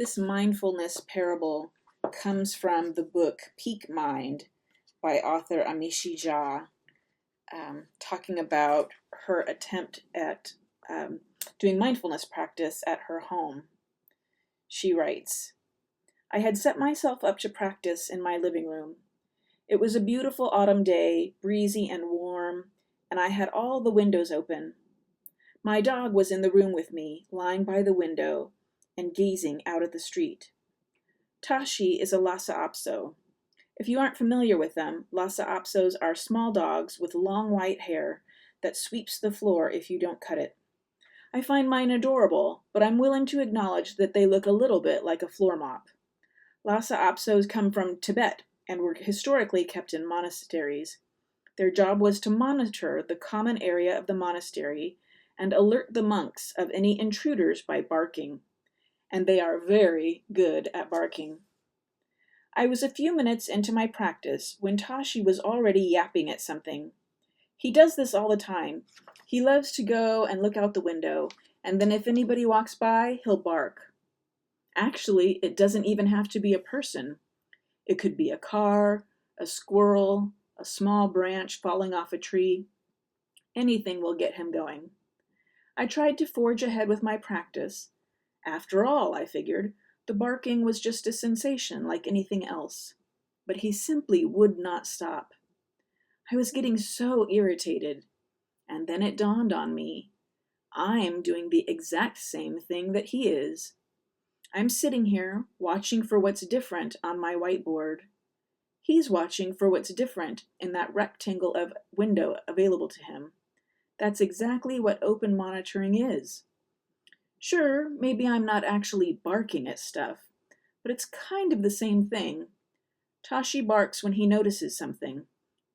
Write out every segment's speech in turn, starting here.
This mindfulness parable comes from the book Peak Mind by author Amishi, talking about her attempt at doing mindfulness practice at her home. She writes, "I had set myself up to practice in my living room. It was a beautiful autumn day, breezy and warm, and I had all the windows open. My dog was in the room with me, lying by the window and gazing out at the street. Tashi is a Lhasa Apso. If you aren't familiar with them, Lhasa Apsos are small dogs with long white hair that sweeps the floor if you don't cut it. I find mine adorable, but I'm willing to acknowledge that they look a little bit like a floor mop. Lhasa Apsos come from Tibet and were historically kept in monasteries. Their job was to monitor the common area of the monastery and alert the monks of any intruders by barking. And they are very good at barking. I was a few minutes into my practice when Tashi was already yapping at something. He does this all the time. He loves to go and look out the window, and then if anybody walks by, he'll bark. Actually, it doesn't even have to be a person. It could be a car, a squirrel, a small branch falling off a tree. Anything will get him going. I tried to forge ahead with my practice. After all, I figured, the barking was just a sensation like anything else. But he simply would not stop. I was getting so irritated. And then it dawned on me. I'm doing the exact same thing that he is. I'm sitting here, watching for what's different on my whiteboard. He's watching for what's different in that rectangle of window available to him. That's exactly what open monitoring is. Sure, maybe I'm not actually barking at stuff, but it's kind of the same thing. Tashi barks when he notices something,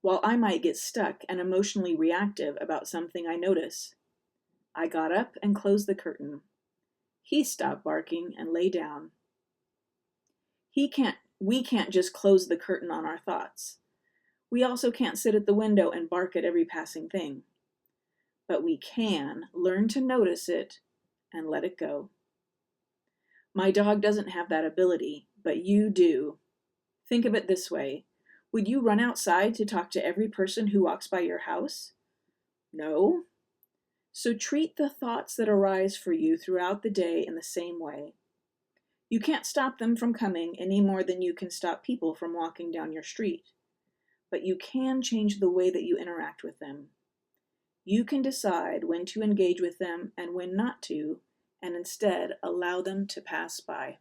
while I might get stuck and emotionally reactive about something I notice. I got up and closed the curtain. He stopped barking and lay down. We can't just close the curtain on our thoughts. We also can't sit at the window and bark at every passing thing. But we can learn to notice it and let it go. My dog doesn't have that ability, but you do. Think of it this way. Would you run outside to talk to every person who walks by your house? No. So treat the thoughts that arise for you throughout the day in the same way. You can't stop them from coming any more than you can stop people from walking down your street. But you can change the way that you interact with them. You can decide when to engage with them and when not to, and instead allow them to pass by.